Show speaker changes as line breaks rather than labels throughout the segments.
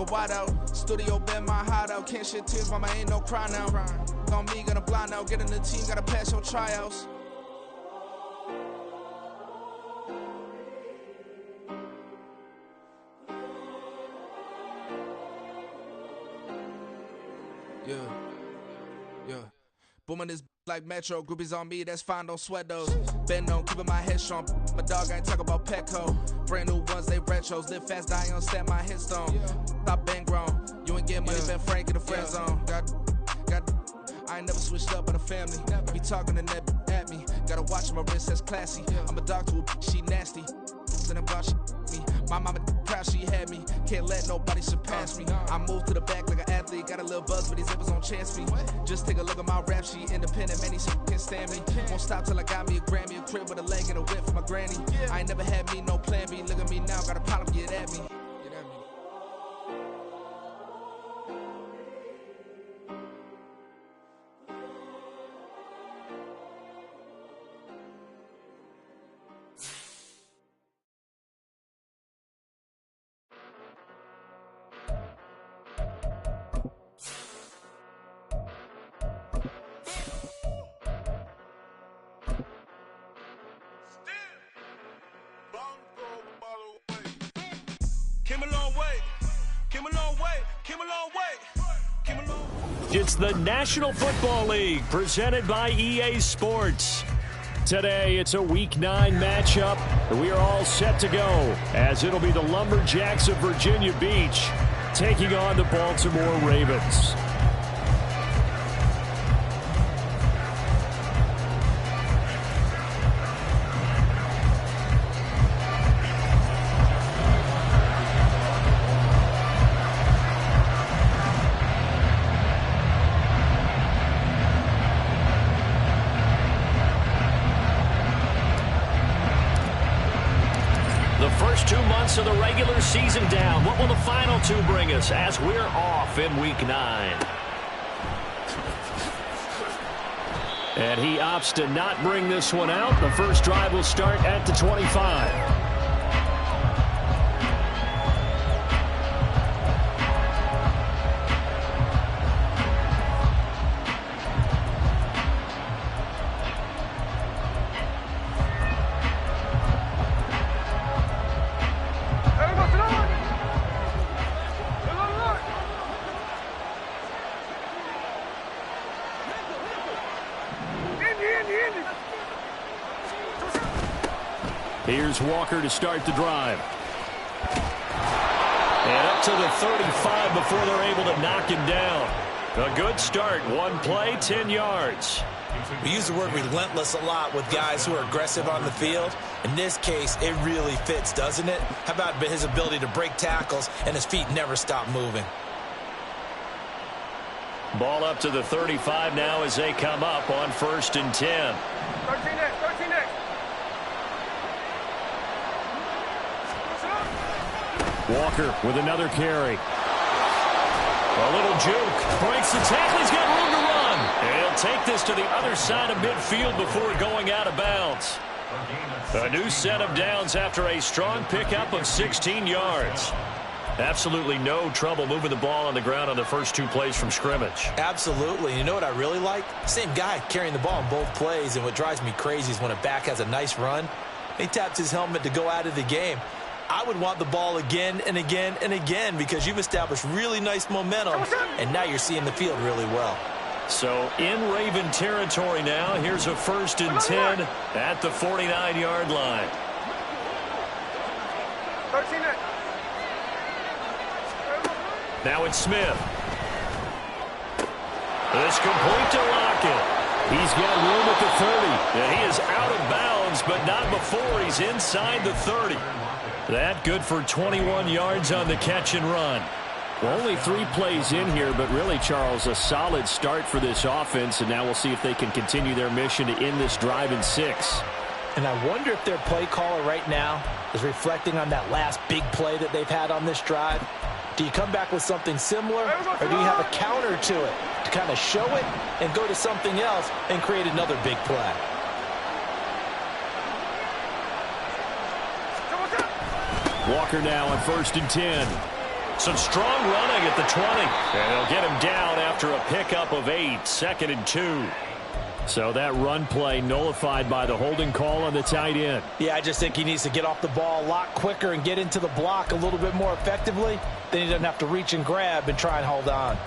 wide out. Studio been my hideout. Can't shed tears, mama, ain't no cry now. On me, gonna blind out. Get in the team, gotta pass your tryouts. Yeah. Booming this like Metro. Groupies on me, that's fine, don't sweat those. Been on, keeping my head strong. My dog ain't talk about Petco. Brand new ones, they retros. Live fast, die on, stand my headstone. Stop been grown. You ain't get money, been Frank in the friend zone. I ain't never switched up on the family. Be talking to that at me. Gotta watch my wrist, that's classy. I'm a dog to a she nasty. Then about she me. My mama proud she had me. Can't let nobody surpass me. I moved to the back like an athlete. Got a little buzz, but these zippers on chance me. Just take a look at my rap sheet. Independent, man, these can't stand me. Won't stop till I got me a Grammy, a crib with a leg and a whip for my granny. I ain't never had me no plan B. Look at me now, got a problem, get at me.
It's the National Football League presented by EA Sports. Today, it's a Week 9 matchup. We are all set to go as it'll be the Lumberjacks of Virginia Beach taking on the Baltimore Ravens. First 2 months of the regular season down. What will the final 2 bring us as we're off in Week 9? And he opts to not bring this one out. The first drive will start at the 25. Here's Walker to start the drive. And up to the 35 before they're able to knock him down. A good start. 1 play, 10 yards.
We use the word relentless a lot with guys who are aggressive on the field. In this case, it really fits, doesn't it? How about his ability to break tackles and his feet never stop moving?
Ball up to the 35 now as they come up on 1st and 10.
13 next.
Walker with another carry. A little juke. Breaks the tackle. He's got room to run. And he'll take this to the other side of midfield before going out of bounds. A new set of downs after a strong pickup of 16 yards. Absolutely no trouble moving the ball on the ground on the first 2 plays from scrimmage.
Absolutely. You know what I really like? Same guy carrying the ball in both plays, and what drives me crazy is when a back has a nice run, he taps his helmet to go out of the game. I would want the ball again and again and again because you've established really nice momentum, and now you're seeing the field really well.
So in Raven territory now, here's a 1st and 10 at the 49-yard line.
13 next.
Now it's Smith. This complete to Lockett. He's got room at the 30, and he is out of bounds, but not before he's inside the 30. That good for 21 yards on the catch and run.
Well, only 3 plays in here, but really, Charles, a solid start for this offense, and now we'll see if they can continue their mission to end this drive in 6.
And I wonder if their play caller right now is reflecting on that last big play that they've had on this drive. Do you come back with something similar, or do you have a counter to it to kind of show it and go to something else and create another big play?
Walker now on 1st and 10.
Some strong running at the 20. And they'll get him down after a pickup of 8, 2nd and 2. So that run play nullified by the holding call on the tight end.
Yeah, I just think he needs to get off the ball a lot quicker and get into the block a little bit more effectively. Then he doesn't have to reach and grab and try and hold on.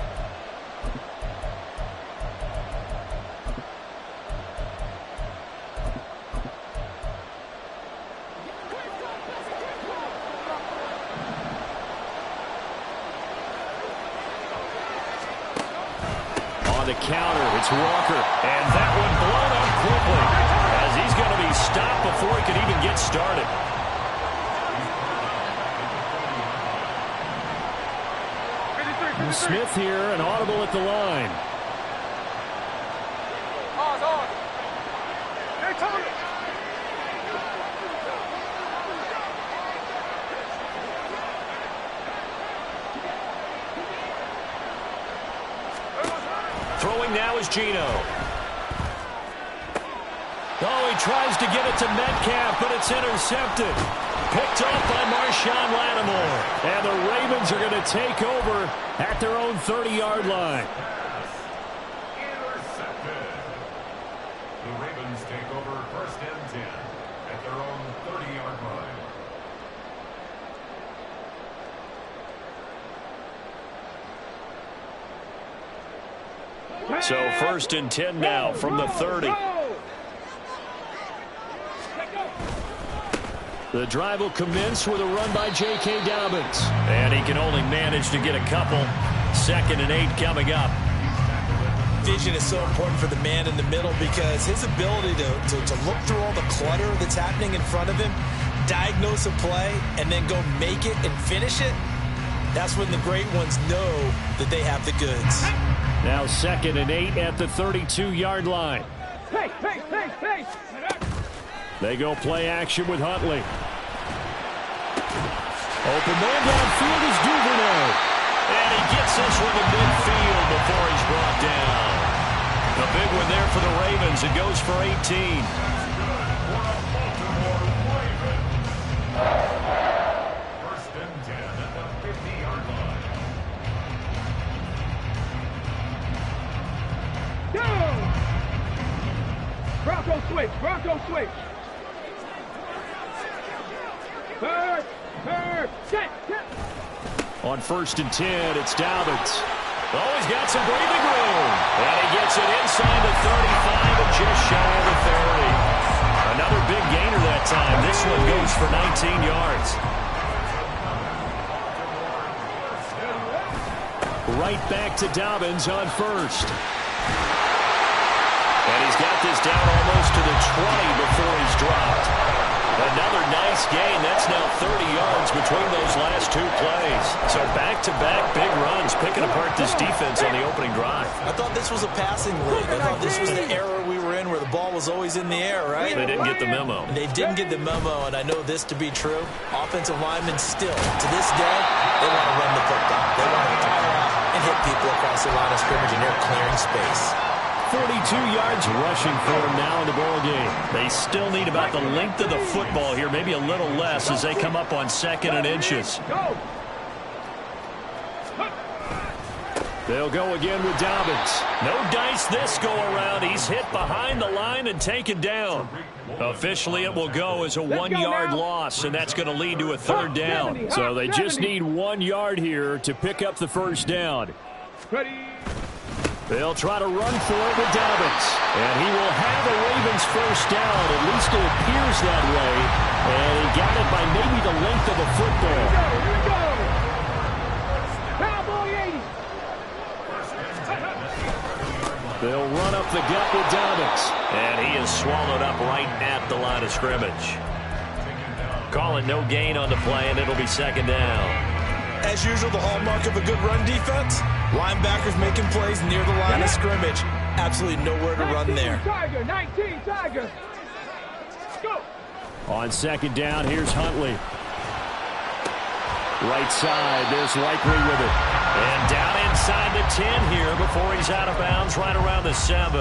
On the counter, it's Walker. And that one blown up quickly as he's going to be stopped before he can even get started. Smith here, an audible at the line. Throwing now is Geno. Oh, he tries to get it to Metcalf, but it's intercepted. Picked off by Marshawn Lattimore. And the Ravens are going to take over at their own 30-yard line.
Intercepted. The Ravens take over 1st and 10 at their own 30-yard line.
So 1st and 10 now from the 30. The drive will commence with a run by J.K. Dobbins. And he can only manage to get a couple. 2nd and 8 coming up.
Vision is so important for the man in the middle because his ability to look through all the clutter that's happening in front of him, diagnose a play, and then go make it and finish it, that's when the great ones know that they have the goods.
Now 2nd and 8 at the 32-yard line.
Hey!
They go play action with Huntley. Open man downfield is Duvernay. And he gets this one to midfield before he's brought down. A big one there for the Ravens. It goes for 18.
First and 10 at the 50-yard line.
Bronco switch. Set.
On 1st and 10, it's Dobbins. Oh, he's got some breathing room. And he gets it inside the 35 and just shy of the 30. Another big gainer that time. This one goes for 19 yards. Right back to Dobbins on 1st. And he's got this down almost to the 20 before he's dropped. Another nice gain. That's now 30 yards between those last 2 plays. So back-to-back big runs picking apart this defense on the opening drive.
I thought this was a passing league. I thought this was the era we were in where the ball was always in the air, right?
They didn't get the memo.
They didn't get the memo, and I know this to be true. Offensive linemen still, to this day, they want to run the football. They want to fire out and hit people across the line of scrimmage, and they're clearing space.
42 yards rushing for him now in the ball game. They still need about the length of the football here, maybe a little less as they come up on 2nd and inches. They'll go again with Dobbins. No dice this go around. He's hit behind the line and taken down. Officially, it will go as a 1-yard loss, and that's going to lead to a 3rd down. So they just need 1 yard here to pick up the 1st down. They'll try to run for it with Dobbins. And he will have a Ravens 1st down. At least it appears that way. And he got it by maybe the length of a football.
Here we go. Cowboy 80.
They'll run up the gut with Dobbins. And he is swallowed up right at the line of scrimmage. Calling no gain on the play, and it'll be 2nd down.
As usual, the hallmark of a good run defense, linebackers making plays near the line of scrimmage. Absolutely nowhere to run there.
19 Tiger. Go.
On 2nd down, here's Huntley. Right side, there's Likely with it. And down inside the 10 here before he's out of bounds right around the 7.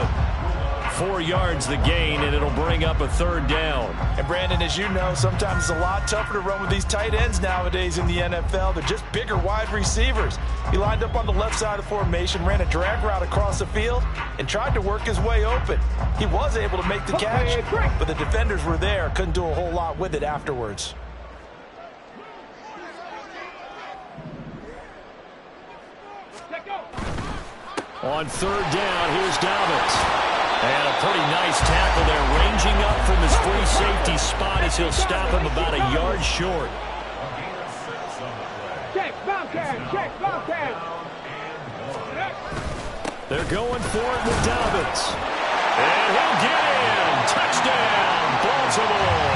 4 yards the gain, and it'll bring up a 3rd down.
And Brandon, as you know, sometimes it's a lot tougher to run with these tight ends nowadays in the NFL. They're just bigger wide receivers. He lined up on the left side of the formation, ran a drag route across the field, and tried to work his way open. He was able to make the catch, but the defenders were there, couldn't do a whole lot with it afterwards.
On 3rd down, here's Dobbins. And a pretty nice tackle there, ranging up from his free safety spot as he'll stop him about a yard short.
Check, Bobcat, check, Bobcat.
They're going for it with Dobbins. And he'll get in. Touchdown, Baltimore.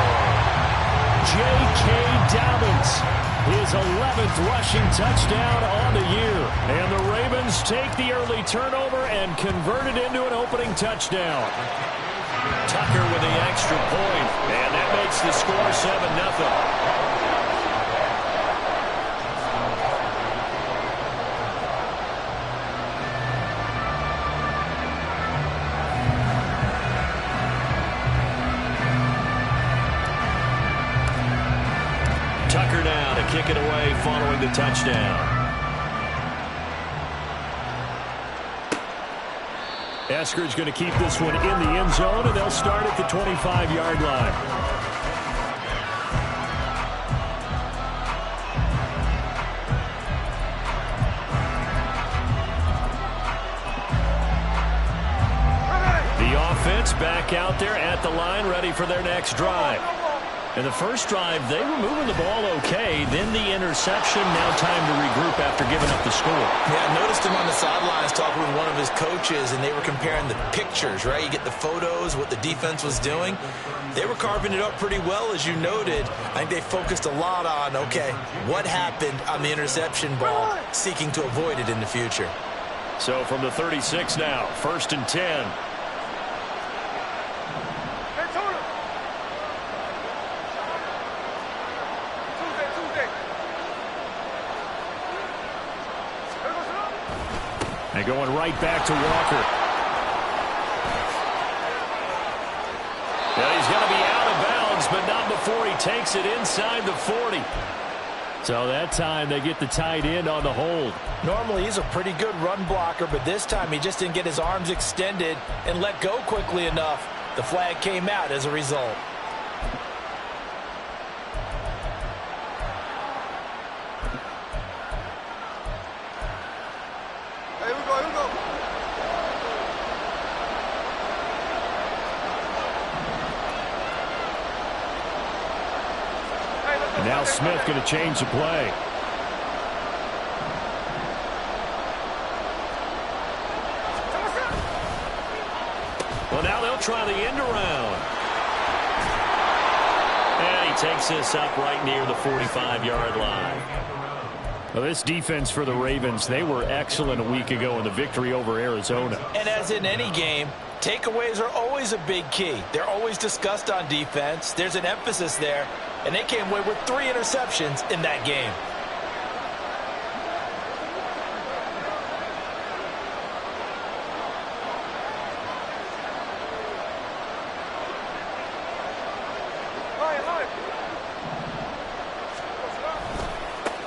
J.K. Dobbins, his 11th rushing touchdown on the year. And the Ravens take the early turnover and convert it into an opening touchdown. Tucker with the extra point, and that makes the score 7-0. Tucker now to kick it away following the touchdown. Eskridge going to keep this one in the end zone, and they'll start at the 25-yard line. The offense back out there at the line, ready for their next drive. In the first drive, they were moving the ball okay. Then the interception. Now time to regroup after giving up the score.
Yeah, I noticed him on the sidelines talking with one of his coaches, and they were comparing the pictures, right? You get the photos, what the defense was doing. They were carving it up pretty well, as you noted. I think they focused a lot on, okay, what happened on the interception ball, seeking to avoid it in the future.
So from the 36 now, 1st and 10. And going right back to Walker. Well, he's going to be out of bounds, but not before he takes it inside the 40. So that time they get the tight end on the hold.
Normally he's a pretty good run blocker, but this time he just didn't get his arms extended and let go quickly enough. The flag came out as a result.
And now Smith going to change the play. Well, now they'll try the end around. And he takes this up right near the 45-yard line. Well, this defense for the Ravens, they were excellent a week ago in the victory over Arizona.
And as in any game, takeaways are always a big key. They're always discussed on defense. There's an emphasis there. And they came away with 3 interceptions in that game.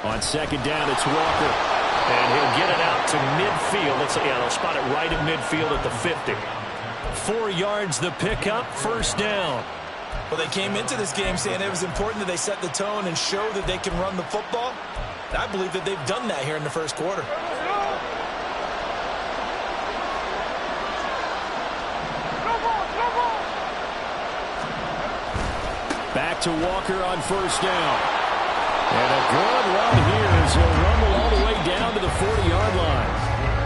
On 2nd down, it's Walker. And he'll get it out to midfield. They'll spot it right at midfield at the 50. 4 yards the pickup, 1st down.
Well, they came into this game saying it was important that they set the tone and show that they can run the football. And I believe that they've done that here in the first quarter.
Back to Walker on 1st down. And a good run here as he'll rumble all the way down to the 40-yard line.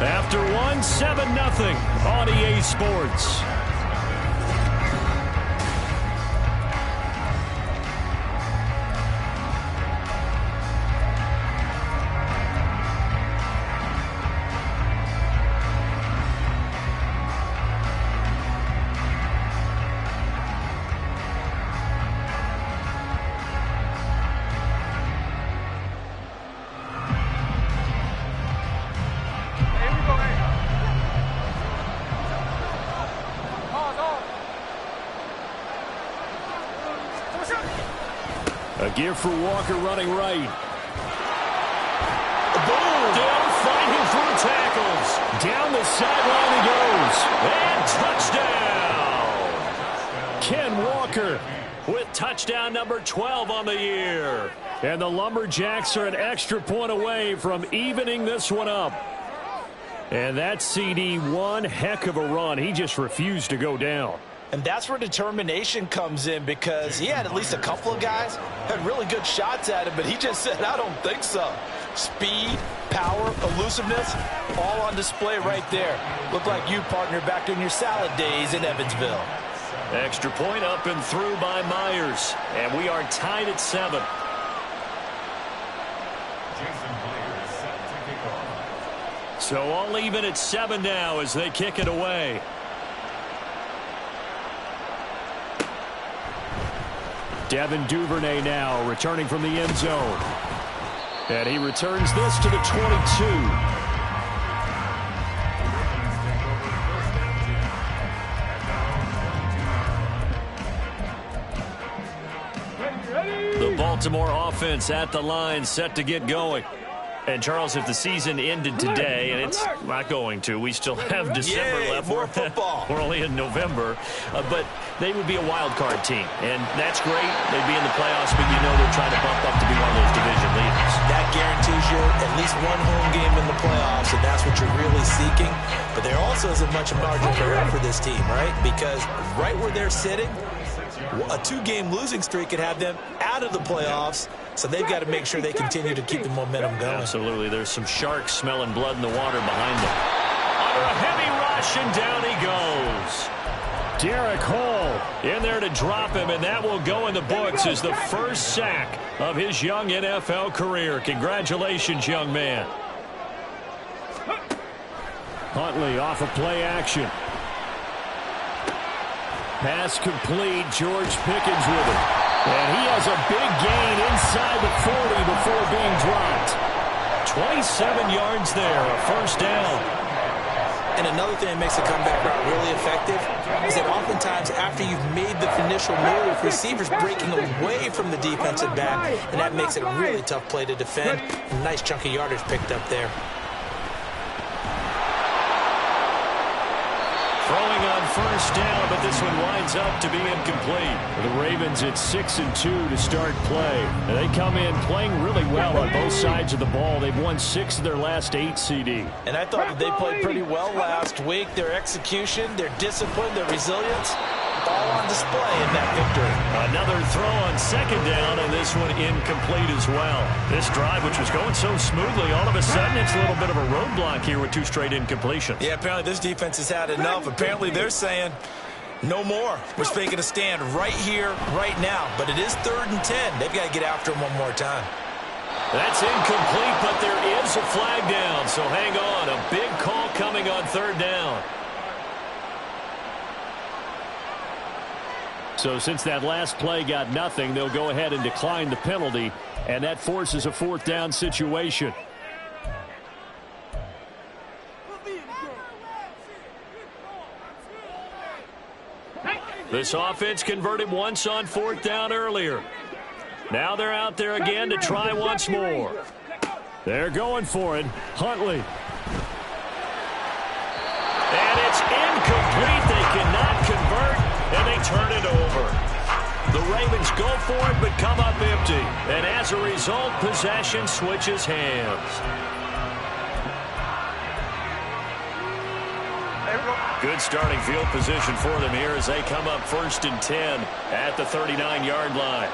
After one, 7-0 on EA Sports.
A give for Walker running right.
Boom! Down fighting through tackles.
Down the sideline he goes.
And touchdown!
Ken Walker
With touchdown number 12 on the year.
And the Lumberjacks are an extra point away from evening this one up. And that CD, one heck of a run. He just refused to go down.
And that's where determination comes in, because he had at least a couple of guys had really good shots at him, but he just said, I don't think so. Speed, power, elusiveness, all on display right there. Looked like you, partner, back in your salad days in Evansville.
Extra point up and through by Myers. And we are tied at 7. So all even at 7 now as they kick it away.
Devin Duvernay now returning from the end zone. And he returns this to the 22.
The Baltimore offense at the line, set to get going. And, Charles, if the season ended today, and it's not going to, we still have December left.
More football.
We're only in November. But they would be a wild card team. And that's great. They'd be in the playoffs, but you know they're trying to bump up to be one of those division leaders.
That guarantees you at least one home game in the playoffs, and that's what you're really seeking. But there also isn't much margin for error for this team, right? Because right where they're sitting, a 2-game losing streak could have them out of the playoffs. So they've got to make sure they continue to keep the momentum going.
Absolutely. There's some sharks smelling blood in the water behind them. Under a heavy rush, and down he goes.
Derek Hall
In there to drop him, and that will go in the books as the first sack of his young NFL career. Congratulations, young man.
Huntley off of play action. Pass complete. George Pickens with it. And he has a big gain inside the 40 before being dropped.
27 yards there, a first down.
And another thing that makes the comeback route really effective is that oftentimes after you've made the initial move, receivers breaking away from the defensive back, and that makes it a really tough play to defend. A nice chunk of yardage picked up there.
Throwing on first down, but this one winds up to be incomplete.
The Ravens at 6-2 to start play. And they come in playing really well on both sides of the ball. They've won 6 of their last 8 CD.
And I thought that they played pretty well last week. Their execution, their discipline, their resilience, all on display in that victory.
Another throw on second down, and this one incomplete as well. This drive, which was going so smoothly, all of a sudden it's a little bit of a roadblock here with 2 straight incompletions.
Yeah, apparently this defense has had enough. Apparently they're saying no more. We're making a stand right here, right now. But it is 3rd and 10. They've got to get after him one more time.
That's incomplete, but there is a flag down. So hang on. A big call coming on 3rd down.
So since that last play got nothing, they'll go ahead and decline the penalty, and that forces a 4th down situation.
This offense converted once on 4th down earlier. Now they're out there again to try once more.
They're going for it. Huntley.
And it's incomplete. They cannot convert. And they turn it over. The Ravens go for it, but come up empty. And as a result, possession switches hands. Good starting field position for them here as they come up 1st and 10 at the 39-yard line.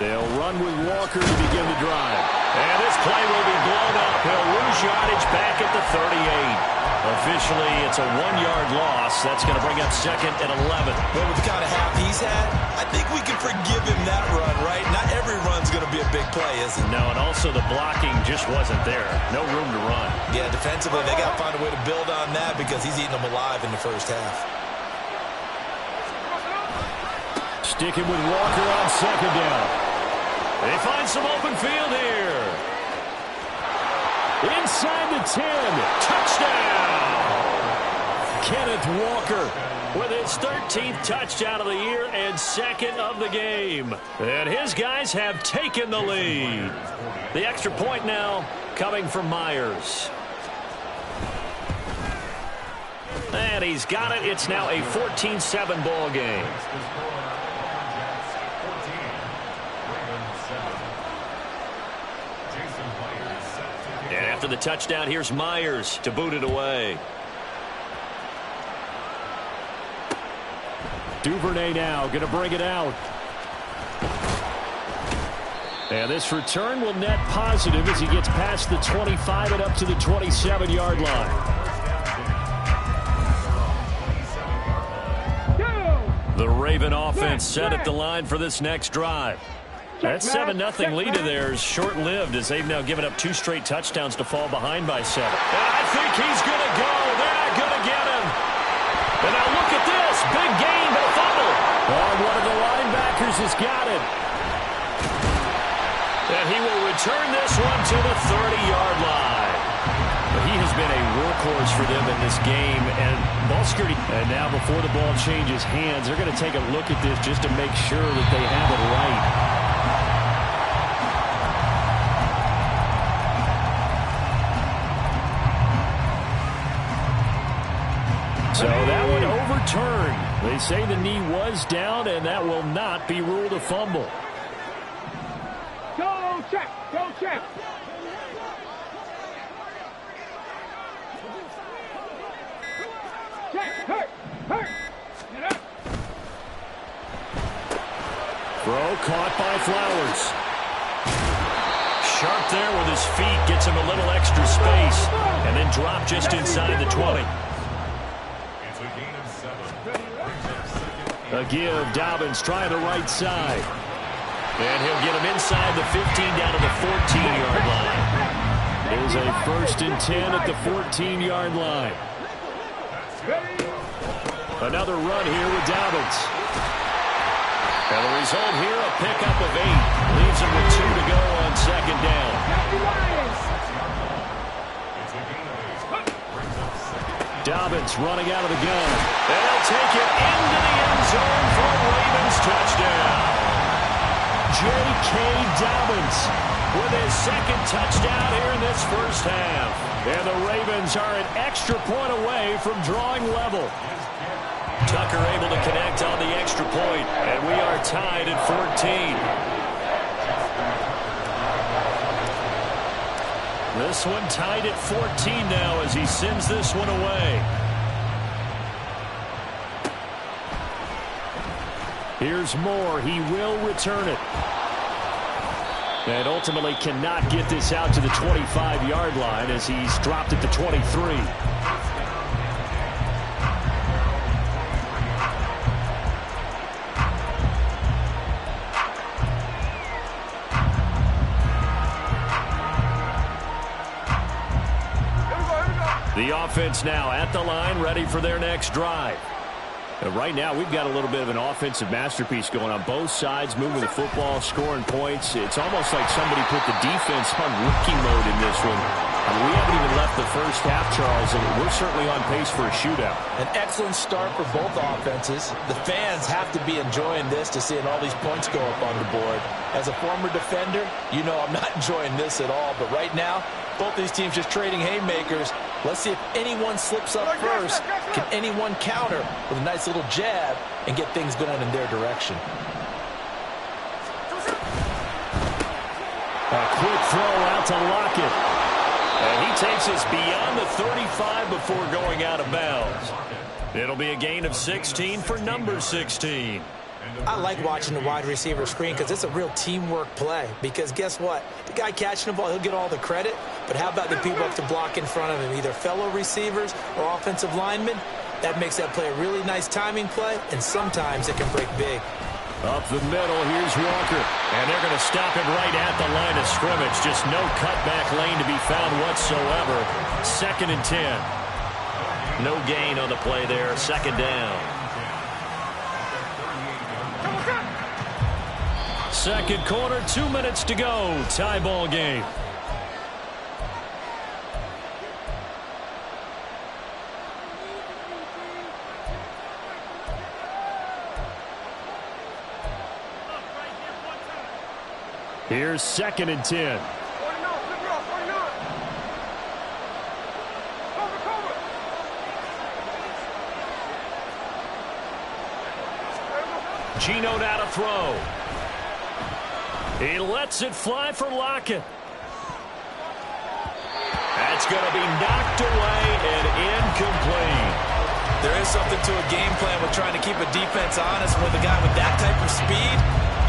They'll run with Walker to begin the drive.
And this play will be blown up. He'll lose yardage back at the 38. Officially, it's a 1-yard loss. That's going to bring up 2nd and 11.
Well, with the kind of half he's had, I think we can forgive him that run, right? Not every run's going to be a big play, is it?
No, and also the blocking just wasn't there. No room to run.
Yeah, defensively, they got to find a way to build on that because he's eating them alive in the first half.
Sticking with Walker on 2nd down.
They find some open field here.
Inside the 10.
Touchdown!
Kenneth Walker with his 13th touchdown of the year and second of the game. And his guys have taken the lead. The extra point now coming from Myers. And he's got it. It's now a 14-7 ball game. And after the touchdown, here's Myers to boot it away. Duvernay now going to bring it out. And this return will net positive as he gets past the 25 and up to the 27-yard line. The Raven offense set at the line for this next drive. That 7-0 lead of theirs short-lived as they've now given up 2 straight touchdowns to fall behind by 7. And I think he's going to go. They're not going to get him. And now look at this. Big gain, but a fumble. Oh, one of the linebackers has got it. And he will return this one to the 30-yard line. But he has been a workhorse for them in this game. And ball security. And now before the ball changes hands, they're going to take a look at this just to make sure that they have it right. So that one overturned. They say the knee was down, and that will not be ruled a fumble.
Go check. Go check. Check. Hurt. Hurt. Get up.
Throw caught by Flowers. Sharp there with his feet. Gets him a little extra space. And then drop just inside the 20. A give. Dobbins trying the right side. And he'll get him inside the 15 down to the 14-yard line. It is a 1st and 10 at the 14-yard line. Another run here with Dobbins. And the result here, a pickup of 8. Leaves him with 2 to go on 2nd down. Dobbins running out of the gun. And he'll take it into the end zone for a Ravens touchdown. J.K. Dobbins with his 2nd touchdown here in this first half. And the Ravens are an extra point away from drawing level. Tucker able to connect on the extra point. And we are tied at 14. This one tied at 14 now as he sends this one away. Here's Moore. He will return it. And ultimately cannot get this out to the 25-yard line as he's dropped at the 23. The offense now at the line, ready for their next drive. And right now, we've got a little bit of an offensive masterpiece going on both sides, moving the football, scoring points. It's almost like somebody put the defense on rookie mode in this one. I mean, we haven't even left the first half, Charles, and we're certainly on pace for a shootout.
An excellent start for both offenses. The fans have to be enjoying this to seeing all these points go up on the board. As a former defender, you know I'm not enjoying this at all. But right now, both these teams just trading haymakers. Let's see if anyone slips up first. Can anyone counter with a nice little jab and get things going in their direction?
A quick throw out to Lockett. And he takes us beyond the 35 before going out of bounds. It'll be a gain of 16 for number 16.
I like watching the wide receiver screen because it's a real teamwork play. Because guess what? The guy catching the ball, he'll get all the credit. But how about the people up to block in front of him, either fellow receivers or offensive linemen? That makes that play a really nice timing play, and sometimes it can break big.
Up the middle, here's Walker. And they're going to stop him right at the line of scrimmage. Just no cutback lane to be found whatsoever. 2nd and 10. No gain on the play there. 2nd down. Second quarter, 2 minutes to go. Tie ball game. Here's 2nd and 10. Gino now to throw. He lets it fly for Lockett. That's going to be knocked away and incomplete.
There is something to a game plan with trying to keep a defense honest with a guy with that type of speed.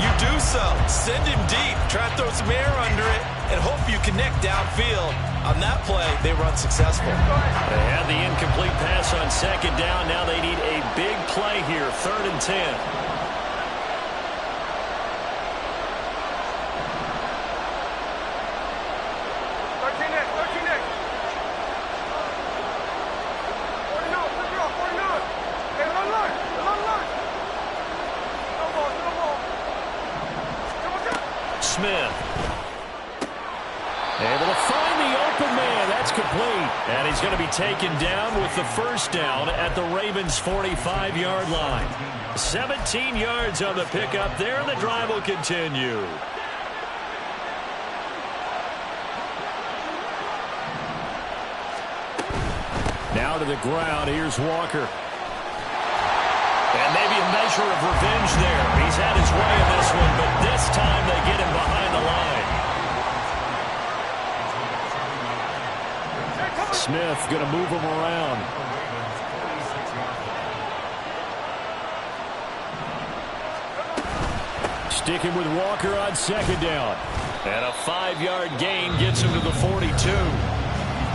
You do so. Send him deep. Try to throw some air under it and hope you connect downfield. On that play, they run successful.
They had the incomplete pass on 2nd down. Now they need a big play here. 3rd and 10. Smith. Able to find the open man. That's complete. And he's going to be taken down with the 1st down at the Ravens' 45-yard line. 17 yards on the pickup there, and the drive will continue. Now to the ground. Here's Walker. And maybe a measure of revenge there. He's had his way in this one, but this time they get him behind the line. Smith going to move him around. Sticking with Walker on 2nd down. And a 5-yard gain gets him to the 42.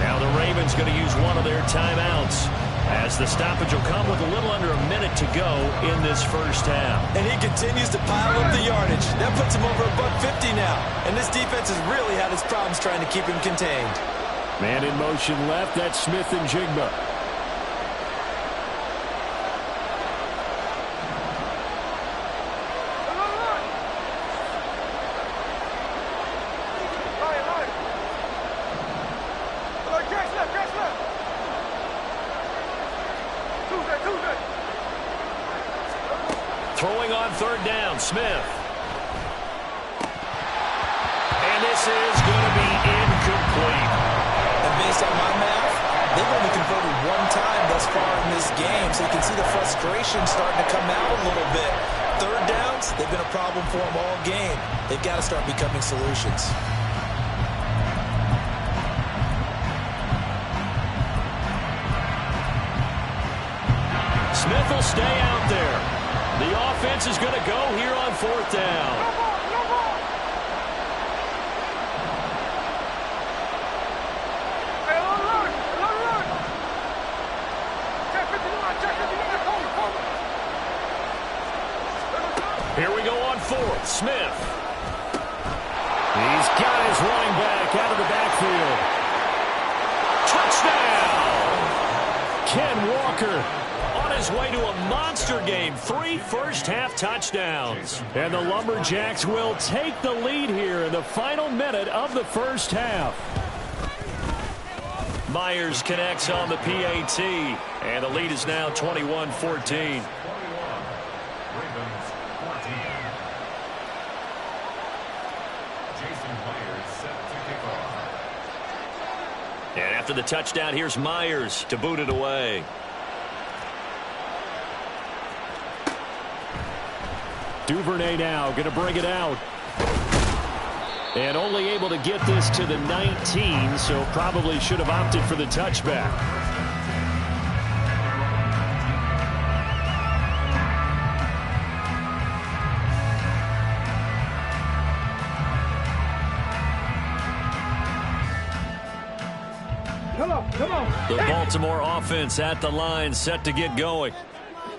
Now the Ravens going to use one of their timeouts, as the stoppage will come with a little under a minute to go in this 1st half.
And he continues to pile up the yardage. That puts him over $150 now. And this defense has really had its problems trying to keep him contained.
Man in motion left. That's Smith and Jigba.
Throwing on 3rd down, Smith. And this is going to be incomplete.
And based on my math, they've only converted 1 time thus far in this game, so you can see the frustration starting to come out a little bit. 3rd downs, they've been a problem for them all game. They've got to start becoming solutions.
Smith will stay out there. The offense is going to go here on 4th down. Here we go on 4th. Smith.
He's got his running back out of the backfield.
Touchdown! Ken Walker on his way to a monster game. 3 first-half touchdowns.
And the Lumberjacks will take the lead here in the final minute of the 1st half.
Myers connects on the PAT, and the lead is now 21-14. And after the touchdown, here's Myers to boot it away.
Duvernay now going to bring it out. And only able to get this to the 19, so probably should have opted for the touchback.
Come on.
The Baltimore offense at the line, set to get going.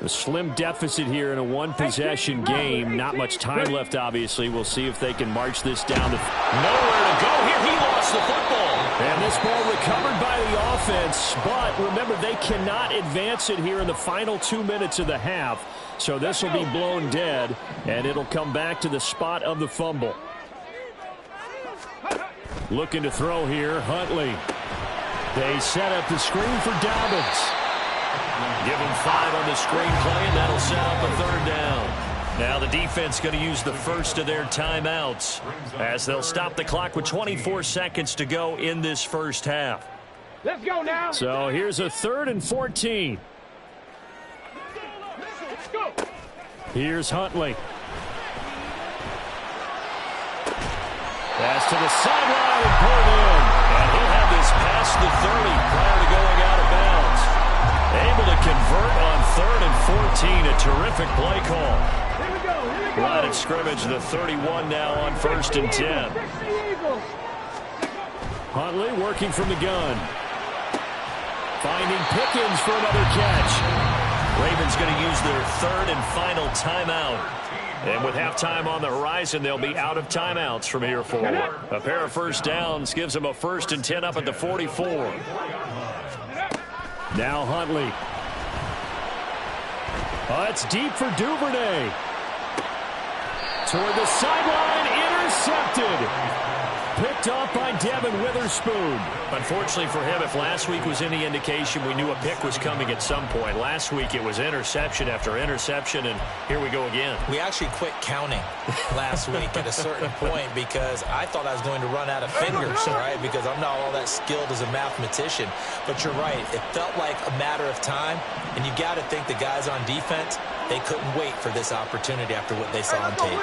A slim deficit here in a one-possession game. Not much time left, obviously. We'll see if they can march this down.
Nowhere to go here. He lost the football.
And this ball recovered by the offense. But remember, they cannot advance it here in the final 2 minutes of the half. So this will be blown dead, and it'll come back to the spot of the fumble. Looking to throw here, Huntley. They set up the screen for Dobbins.
Give him 5 on the screen play, and that'll set up a 3rd down. Now the defense going to use the first of their timeouts as they'll stop the clock with 24 seconds to go in this first half.
Let's go now.
So here's a 3rd and 14.
Let's go.
Here's Huntley. Pass to the sideline and pulled in.
And he'll have this past the 30 prior to going out of bounds. Able to convert on 3rd and 14. A terrific play call.
Here we go. Here we go.
Line of scrimmage, the 31 now on 1st and 10.
Huntley working from the gun. Finding Pickens for another catch.
Ravens going to use their 3rd and final timeout. And with halftime on the horizon, they'll be out of timeouts from here forward. A pair of first downs gives them a 1st and 10 up at the 44.
Now Huntley. Oh, it's deep for Duvernay. Toward the sideline, intercepted. Picked off by Devin Witherspoon.
Unfortunately for him, if last week was any indication, we knew a pick was coming at some point. Last week it was interception after interception, and here we go again.
We actually quit counting last week at a certain point because I thought I was going to run out of fingers, right? Because I'm not all that skilled as a mathematician. But you're right. It felt like a matter of time, and you got to think the guys on defense, they couldn't wait for this opportunity after what they saw on tape.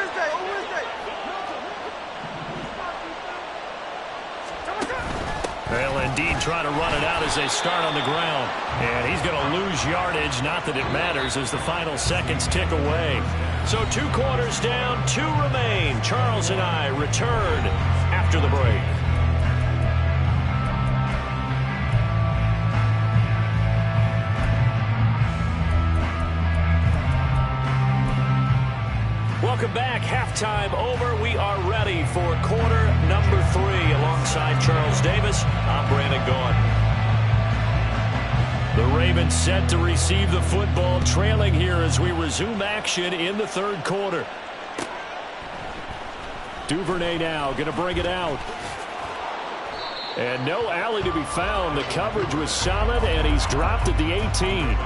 They'll indeed try to run it out as they start on the ground. And he's going to lose yardage. Not that it matters as the final seconds tick away. So 2 quarters down, 2 remain. Charles and I return after the break. Welcome back. Halftime over. We are ready for quarter number 3. Alongside Charles Davis, I'm Brandon Gaughan. The Ravens set to receive the football, trailing here as we resume action in the 3rd quarter.
Duvernay now going to bring it out. And no alley to be found. The coverage was solid, and he's dropped at the 18.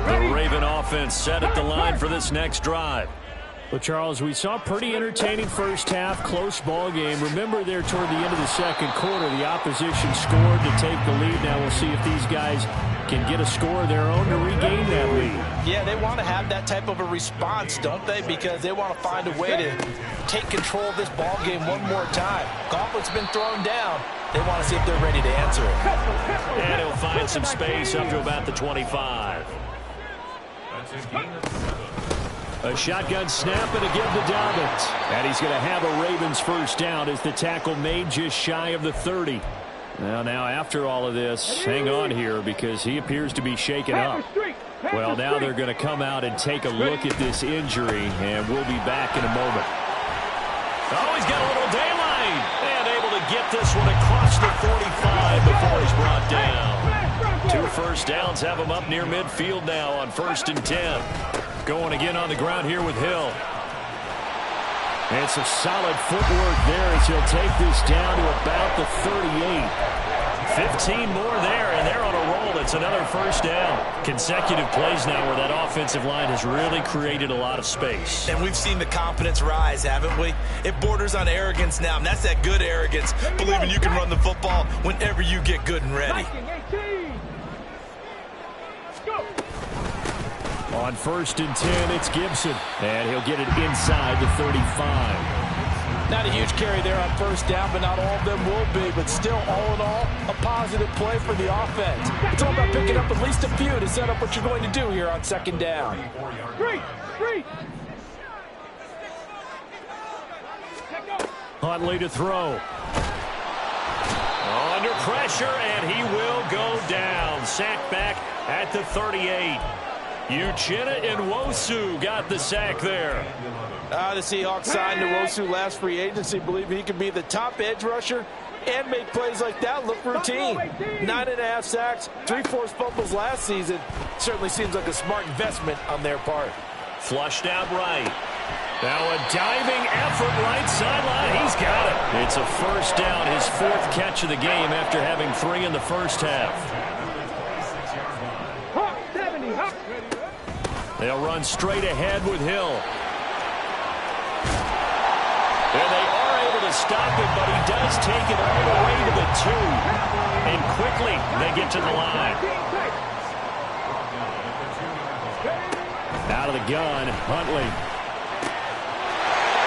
The Raven offense set at the line for this next drive.
Well, Charles, we saw a pretty entertaining first half, close ball game. Remember there toward the end of the 2nd quarter, the opposition scored to take the lead. Now we'll see if these guys can get a score of their own to regain that lead.
Yeah, they want to have that type of a response, don't they? Because they want to find a way to take control of this ball game one more time. Gauntlet's been thrown down. They want to see if they're ready to answer it.
And he'll find some space up to about the 25.
A shotgun snap and a give to Dobbins. And he's going to have a Ravens first down as the tackle made just shy of the 30. Now after all of this, hang on here because he appears to be shaken up. Well, now they're going to come out and take a look at this injury, and we'll be back in a moment.
Oh, he's got a little daylight. And able to get this one across the 45 before he's brought down. 2 first downs have him up near midfield now on 1st and 10. Going again on the ground here with Hill.
And some solid footwork there as he'll take this down to about the 38.
15 more there, and they're on a roll. It's another first down. Consecutive plays now where that offensive line has really created a lot of space.
And we've seen the confidence rise, haven't we? It borders on arrogance now, and that's that good arrogance, believing you can run the football whenever you get good and ready.
On 1st and 10, it's Gibson. And he'll get it inside the 35.
Not a huge carry there on first down, but not all of them will be. But still, all in all, a positive play for the offense. It's all about picking up at least a few to set up what you're going to do here on 2nd down.
Huntley to throw.
Under pressure, and he will go down. Sacked back at the 38. Uchenna Nwosu got the sack there.
The Seahawks signed Nwosu last free agency. Believe he could be the top edge rusher and make plays like that look routine. 9.5 sacks, 3 forced fumbles last season. Certainly seems like a smart investment on their part.
Flushed out right. Now a diving effort right sideline. He's got it. It's a first down, his 4th catch of the game after having 3 in the first half. They'll run straight ahead with Hill. And they are able to stop it, but he does take it all the way to the 2. And quickly, they get to the line. Out of the gun, Huntley.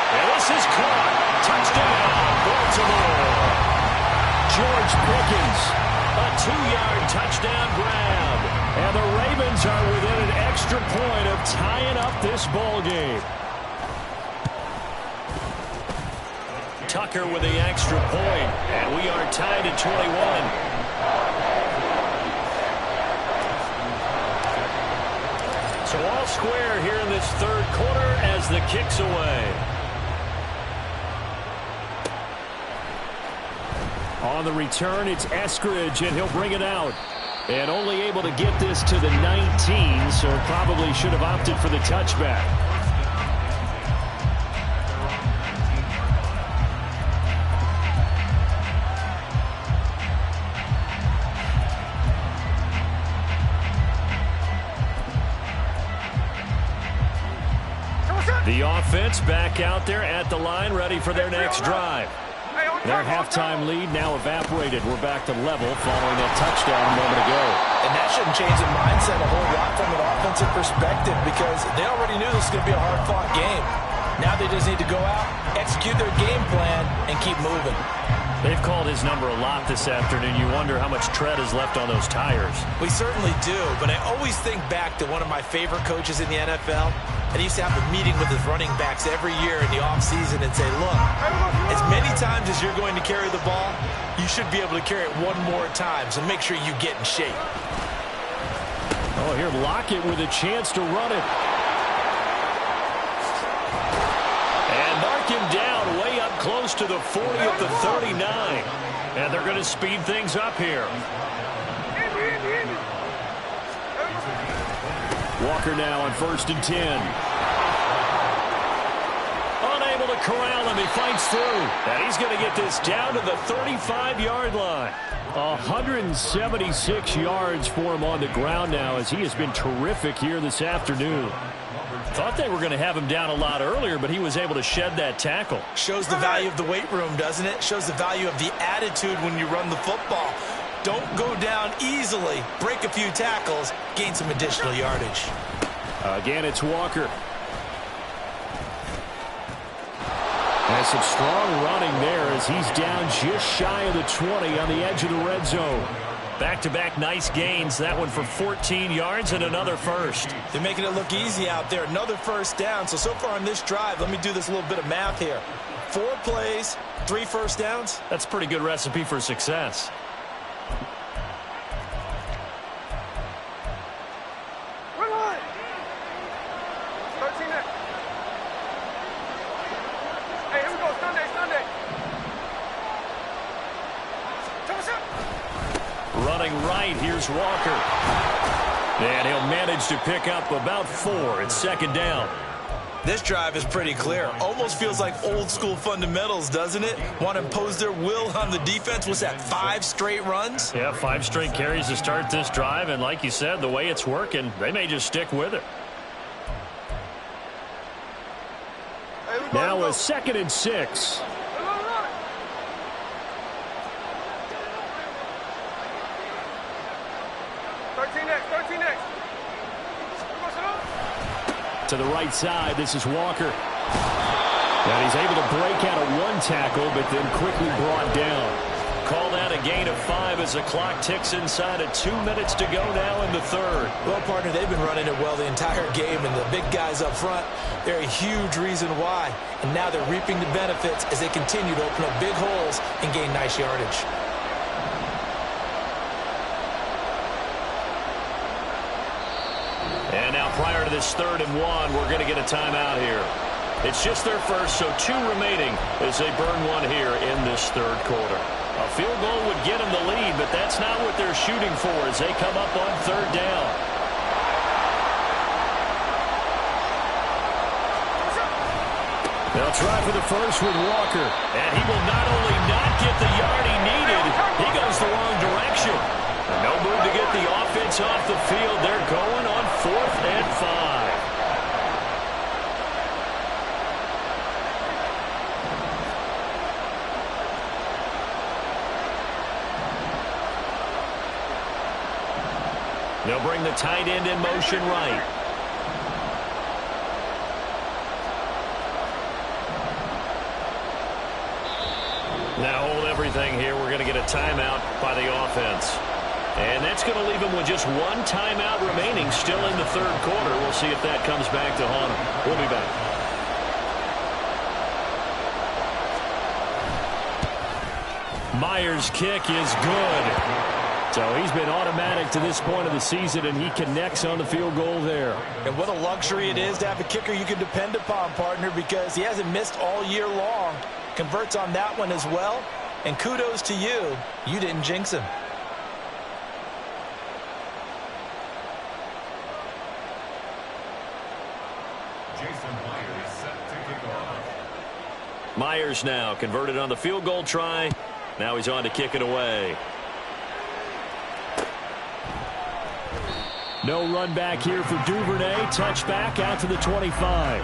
And this is caught. Touchdown, Baltimore. George Pickens, a 2-yard touchdown grab. And the Ravens are within an extra point of tying up this ball game. Tucker with the extra point, and we are tied at 21. So all square here in this third quarter as the kick's away. On the return, it's Eskridge, and he'll bring it out. And only able to get this to the 19, so probably should have opted for the touchback. The offense back out there at the line, ready for their next drive. Their halftime lead now evaporated. We're back to level following that touchdown a moment ago.
And that shouldn't change the mindset a whole lot from an offensive perspective because they already knew this was going to be a hard-fought game. Now they just need to go out, execute their game plan, and keep moving.
They've called his number a lot this afternoon. You wonder how much tread is left on those tires.
We certainly do, but I always think back to one of my favorite coaches in the NFL. And he used to have a meeting with his running backs every year in the offseason and say, look, as many times as you're going to carry the ball, you should be able to carry it one more time, so make sure you get in shape.
Oh, here Lockett with a chance to run it. And mark him down way up close to the 40 at the 39. And they're going to speed things up here. Walker now on 1st and 10. Unable to corral him. He fights through. And he's going to get this down to the 35-yard line. 176 yards for him on the ground now as he has been terrific here this afternoon. Thought they were going to have him down a lot earlier, but he was able to shed that tackle.
Shows the value of the weight room, doesn't it? Shows the value of the attitude when you run the football. Don't go down easily. Break a few tackles. Gain some additional yardage.
Again, it's Walker. Has some strong running there as he's down just shy of the 20 on the edge of the red zone. Back-to-back nice gains. That one for 14 yards and another first.
They're making it look easy out there. Another first down. So far on this drive, let me do this little bit of math here. 4 plays, 3 first downs.
That's a pretty good recipe for success. Running right, here's Walker. And he'll manage to pick up about 4. It's 2nd down.
This drive is pretty clear. Almost feels like old school fundamentals, doesn't it? Want to impose their will on the defense. What's that, 5 straight runs?
Yeah, 5 straight carries to start this drive. And like you said, the way it's working, they may just stick with it. Now a 2nd and 6. To the right side, this is Walker. And he's able to break out of 1 tackle, but then quickly brought down. Call that a gain of 5 as the clock ticks inside of 2 minutes to go now in the 3rd.
Well, partner, they've been running it well the entire game, and the big guys up front, they're a huge reason why. And now they're reaping the benefits as they continue to open up big holes and gain nice yardage.
And now prior to this 3rd and 1, we're going to get a timeout here. It's just their first, so 2 remaining as they burn 1 here in this 3rd quarter. A field goal would get them the lead, but that's not what they're shooting for as they come up on 3rd down. They'll try for the first with Walker. And he will not only not get the yard he needed, he goes the wrong direction. No move to get the offense off the field. They're going on 4th and 5. They'll bring the tight end in motion right. Now hold everything here. We're going to get a timeout by the offense. And that's going to leave them with just one timeout remaining still in the third quarter. We'll see if that comes back to haunt them. We'll be back. Myers' kick is good. So he's been automatic to this point of the season, and he connects on the field goal there.
And what a luxury it is to have a kicker you can depend upon, partner, because he hasn't missed all year long. Converts on that one as well. And kudos to you. You didn't jinx him.
Myers now converted on the field goal try. Now he's on to kick it away.
No run back here for Duvernay. Touchback out to the 25.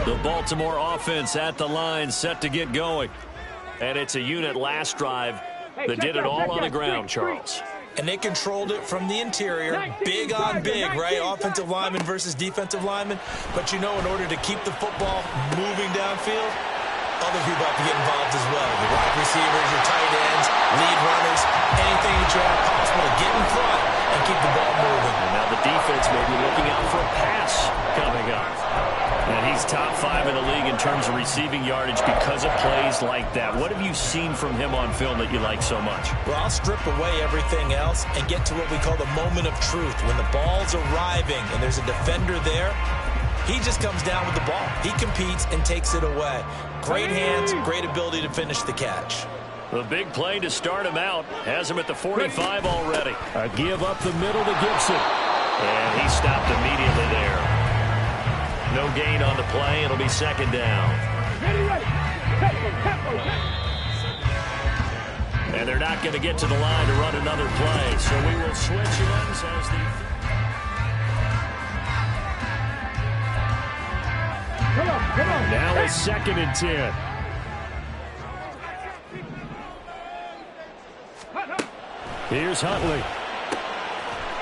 The Baltimore offense at the line, set to get going. And it's a unit last drive that did it all on the ground, Charles.
And they controlled it from the interior. Big on big, right? Offensive lineman versus defensive lineman. But you know, in order to keep the football moving downfield, other people have to get involved as well. The wide receivers, your tight ends, lead runners, anything that you have possible to get in front and keep the ball moving.
And now the defense may be looking out for a pass coming up. And he's top 5 in the league in terms of receiving yardage because of plays like that. What have you seen from him on film that you like so much?
Well, I'll strip away everything else and get to what we call the moment of truth. When the ball's arriving and there's a defender there, he just comes down with the ball. He competes and takes it away. Great hands, great ability to finish the catch.
The big play to start him out has him at the 45 already.
A give up the middle to Gibson.
And he stopped immediately there. No gain on the play. It'll be second down. And they're not going to get to the line to run another play. So we will switch ends as the...
Come on.
Now it's 2nd and 10. Here's Huntley.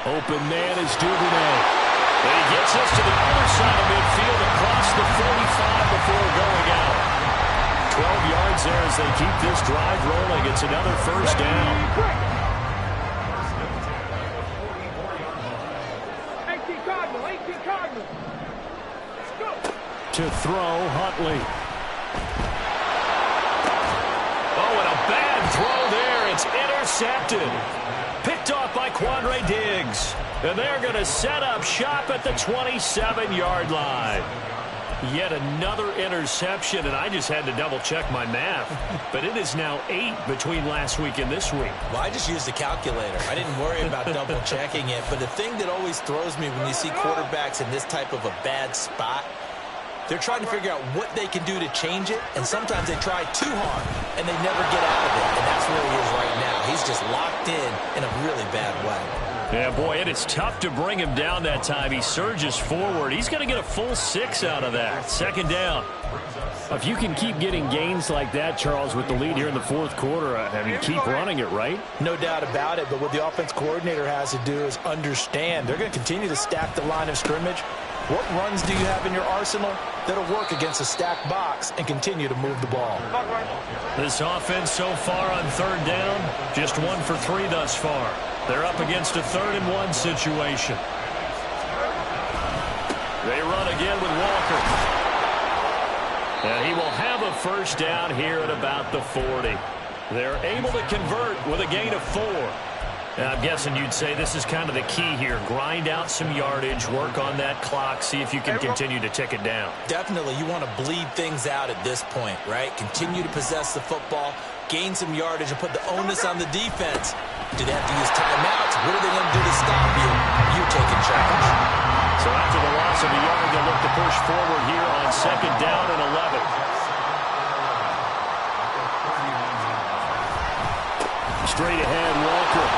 Open man is Duvernay.
And he gets us to the other side of midfield across the 45 before going out. 12 yards there as they keep this drive rolling. It's another first down.
18 Cardinal. Let's go.
To throw, Huntley.
Oh, and a bad throw there. It's intercepted. Picked off by Quandre Diggs. And they're going to set up shop at the 27-yard line. Yet another interception, and I just had to double-check my math. But it is now 8 between last week and this week.
Well, I just used the calculator. I didn't worry about double-checking it. But the thing that always throws me when you see quarterbacks in this type of a bad spot, they're trying to figure out what they can do to change it, and sometimes they try too hard, and they never get out of it. And that's where he is right now. He's just locked in a really bad way.
Yeah, boy, and it's tough to bring him down that time. He surges forward. He's going to get a full 6 out of that. Second down.
If you can keep getting gains like that, Charles, with the lead here in the fourth quarter, I mean, keep running it, right?
No doubt about it, but what the offense coordinator has to do is understand they're going to continue to stack the line of scrimmage. What runs do you have in your arsenal that'll work against a stacked box and continue to move the ball?
This offense so far on third down, just 1 for 3 thus far. They're up against a 3rd and 1 situation. They run again with Walker. And he will have a first down here at about the 40. They're able to convert with a gain of 4. And I'm guessing you'd say this is kind of the key here. Grind out some yardage, work on that clock, see if you can continue to tick it down.
Definitely, you want to bleed things out at this point, right? Continue to possess the football, gain some yardage, and put the onus on the defense. Do they have to use timeouts? What are they going to do to stop you? You taking charge.
So after the loss of a yard, they'll look to push forward here on second down and 11. straight ahead, Walker.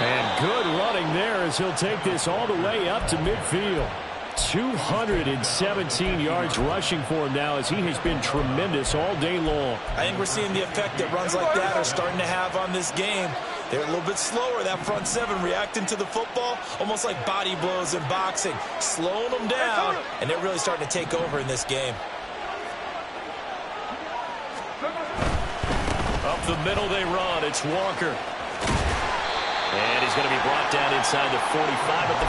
And good running there as he'll take this all the way up to midfield. 217 yards rushing for him now as he has been tremendous all day long.
I think we're seeing the effect that runs like that are starting to have on this game. They're a little bit slower, that front seven, reacting to the football, almost like body blows in boxing, slowing them down, and they're really starting to take over in this game.
Up the middle they run. It's Walker. And he's going to be brought down inside the 45 at the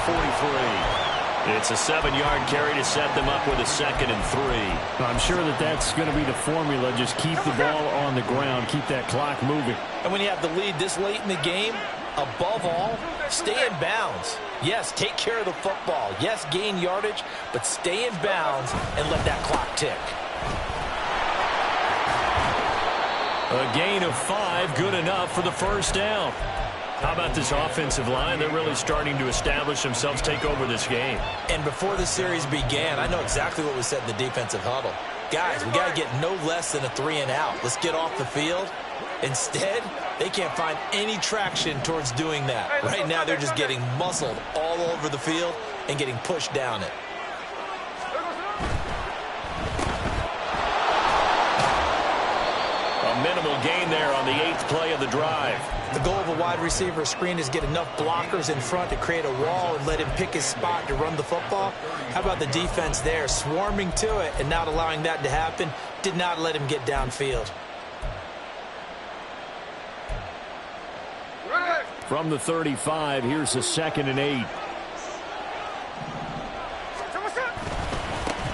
43. It's a 7-yard carry to set them up with a 2nd and 3.
I'm sure that that's going to be the formula. Just keep the ball on the ground. Keep that clock moving.
And when you have the lead this late in the game, above all, stay in bounds. Yes, take care of the football. Yes, gain yardage, but stay in bounds and let that clock tick.
A gain of 5, good enough for the first down. How about this offensive line? They're really starting to establish themselves, take over this game.
And before the series began, I know exactly what was said in the defensive huddle. Guys, we got to get no less than a 3-and-out. Let's get off the field. Instead, they can't find any traction towards doing that. Right now, they're just getting muscled all over the field and getting pushed down it.
A minimal gain there on the 8th play of the drive.
The goal of a wide receiver screen is get enough blockers in front to create a wall and let him pick his spot to run the football. How about the defense there, swarming to it and not allowing that to happen? Did not let him get downfield.
From the 35, here's a 2nd and 8.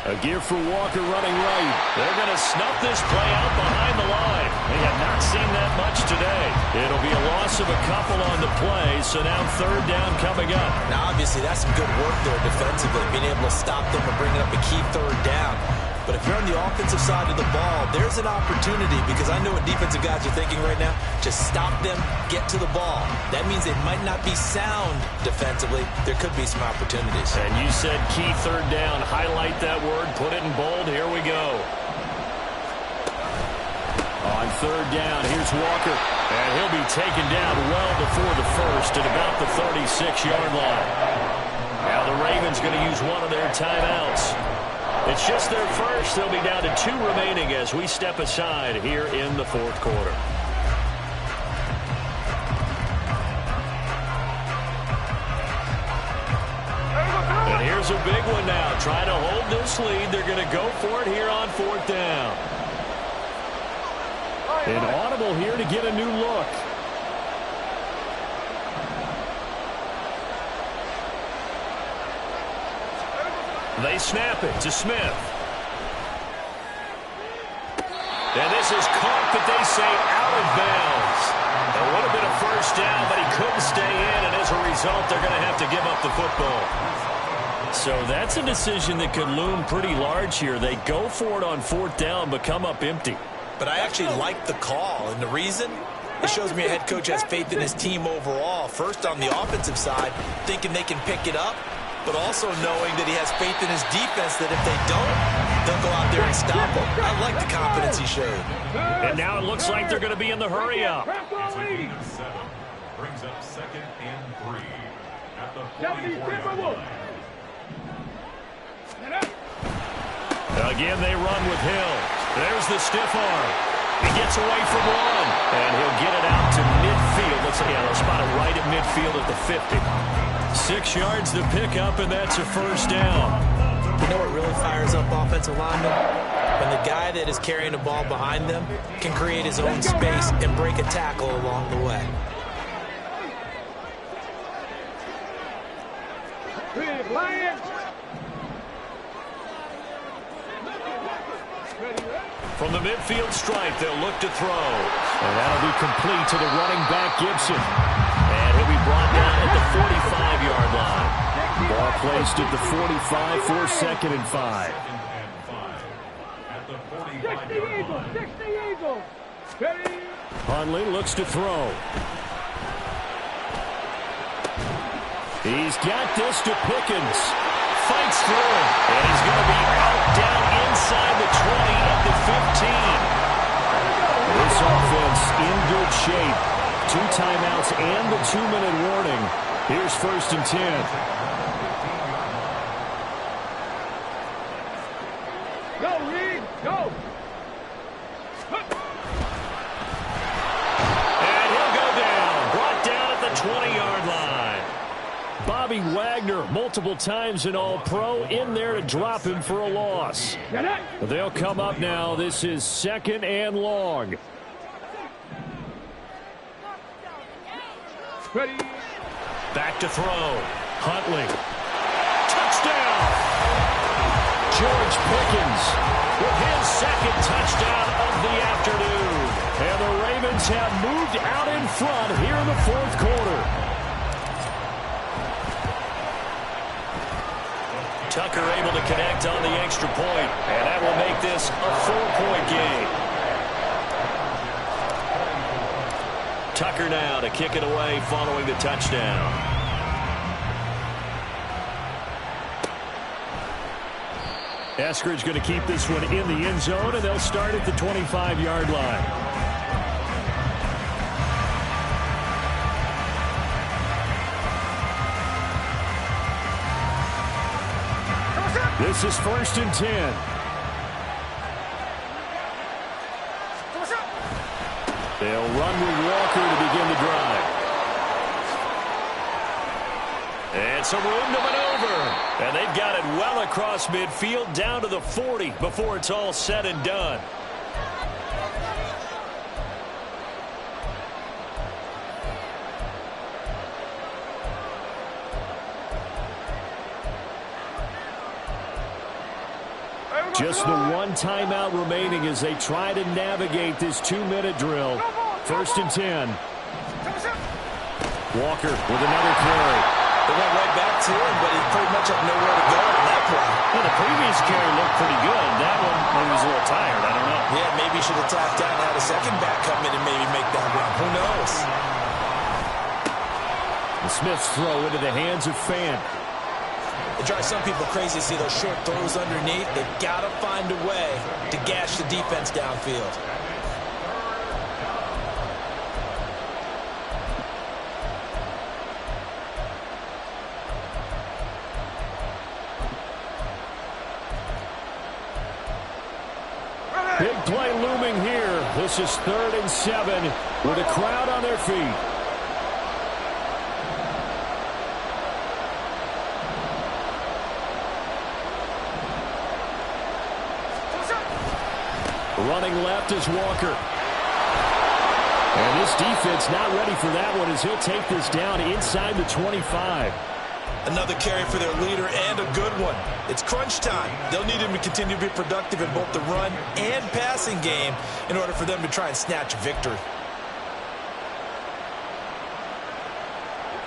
A give for Walker running right.
They're going to snuff this play out behind the line. They have not seen that much today. It'll be a loss of a couple on the play, so now 3rd down coming up.
Now, obviously, that's some good work there defensively, being able to stop them and bringing up a key 3rd down. But if you're on the offensive side of the ball, there's an opportunity because I know what defensive guys are thinking right now. Just stop them, get to the ball. That means they might not be sound defensively. There could be some opportunities.
And you said key 3rd down. Highlight that word. Put it in bold. Here we go.
On 3rd down, here's Walker.
And he'll be taken down well before the first at about the 36-yard line. Now the Ravens going to use one of their timeouts. It's just their first. They'll be down to 2 remaining as we step aside here in the 4th quarter. And here's a big one now. Trying to hold this lead. They're going to go for it here on 4th down.
An audible here to get a new look.
They snap it to Smith. And this is caught, but they say out of bounds. It would have been a first down, but he couldn't stay in, and as a result, they're going to have to give up the football.
So that's a decision that could loom pretty large here. They go for it on 4th down, but come up empty.
But I actually like the call, and the reason? It shows me a head coach has faith in his team overall. First on the offensive side, thinking they can pick it up, but also knowing that he has faith in his defense that if they don't, they'll go out there and stop him. I like the confidence he showed.
And now it looks like they're going to be in the hurry up.
It's a gain of 7. Brings up 2nd and 3 at the 44-yard line.
Again, they run with Hill. There's the stiff arm. He gets away from one, and he'll get it out to midfield. Looks like they'll spot it right at midfield at the 50. 6 yards to pick up, and that's a first down.
You know what really fires up offensive linemen? When the guy that is carrying the ball behind them can create his own space and break a tackle along the way.
From the midfield stripe, they'll look to throw.
And that'll be complete to the running back, Gibson.
And he'll be brought down at the 45-yard line.
Ball placed at the 45 for 2nd and 5.
At the 45-yard line.
60 Eagles.
Hundley looks to throw. He's got this to Pickens.
Fights through it. And he's going to be out down inside the 20 at the 15.
This
this offense in good shape. 2 timeouts and the 2-minute warning. Here's 1st and 10.
Go, Reed, go.
And he'll go down. Brought down at the 20-yard line. Bobby Wagner, multiple times an All-Pro, in there to drop him for a loss. They'll come up now. This is 2nd and long.
Ready.
Back to throw. Huntley. Touchdown! George Pickens with his 2nd touchdown of the afternoon. And the Ravens have moved out in front here in the 4th quarter. Tucker able to connect on the extra point, and that will make this a 4-point game. Tucker now to kick it away following the touchdown. Eskridge going to keep this one in the end zone, and they'll start at the 25-yard line. This is 1st and 10. They'll run with Walker to begin the drive. And some room to maneuver. And they've got it well across midfield down to the 40 before it's all said and done. Just the 1 timeout remaining as they try to navigate this 2-minute drill. 1st and 10. Walker with another carry.
They went right back to him, but he pretty much had nowhere to go on that play.
Well, the previous carry looked pretty good. That one, maybe was a little tired. I don't know.
Yeah, maybe he should have tapped out and had a second back come in and maybe make that run. Who knows?
The Smiths throw into the hands of Fant.
It drives some people crazy to see those short throws underneath. They've got to find a way to gash the defense downfield.
Big play looming here. This is 3rd and 7 with a crowd on their feet. Running left is Walker. And this defense not ready for that one as he'll take this down inside the 25.
Another carry for their leader and a good one. It's crunch time. They'll need him to continue to be productive in both the run and passing game in order for them to try and snatch a victory.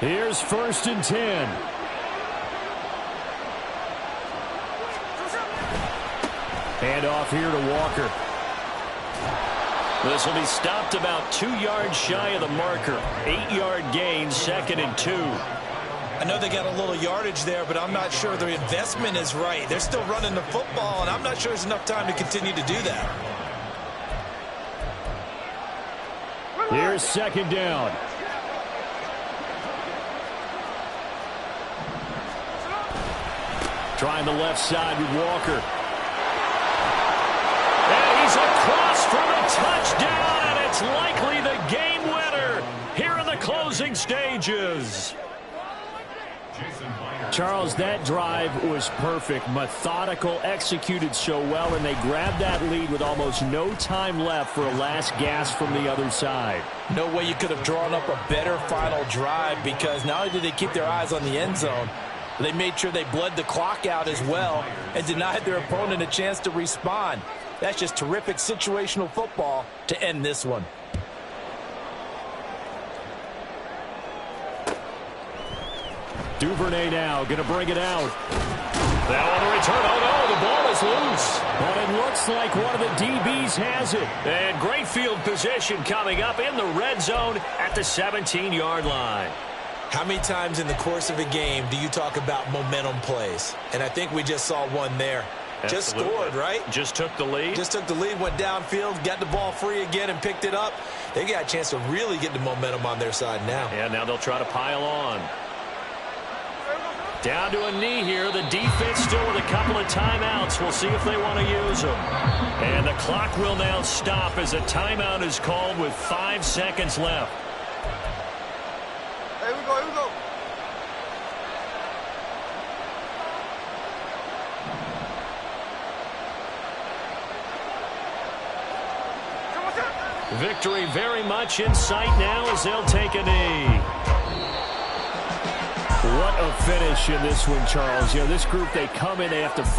Here's 1st and 10. Hand off here to Walker. This will be stopped about 2 yards shy of the marker. 8-yard gain, 2nd and 2.
I know they got a little yardage there, but I'm not sure their investment is right. They're still running the football, and I'm not sure there's enough time to continue to do that.
Here's 2nd down. Trying the left side with Walker. And he's across for the touchdown, and it's likely the game winner here in the closing stages. Charles, that drive was perfect, methodical, executed so well, and they grabbed that lead with almost no time left for a last gasp from the other side.
No way you could have drawn up a better final drive, because not only did they keep their eyes on the end zone, they made sure they bled the clock out as well and denied their opponent a chance to respond. That's just terrific situational football to end this one.
Duvernay now going to bring it out. Now on the return. Oh, no, the ball is loose. But it looks like one of the DBs has it. And great field position coming up in the red zone at the 17-yard line.
How many times in the course of a game do you talk about momentum plays? And I think we just saw one there. Just scored, right?
Just took the lead.
Just took the lead, went downfield, got the ball free again, and picked it up. They got a chance to really get the momentum on their side now.
Yeah, now they'll try to pile on. Down to a knee here. The defense still with a couple of timeouts. We'll see if they want to use them. And the clock will now stop as a timeout is called with 5 seconds left.
Here we go, here we go.
Victory very much in sight now as they'll take a knee. What a finish in this one, Charles. You know, this group, they come in after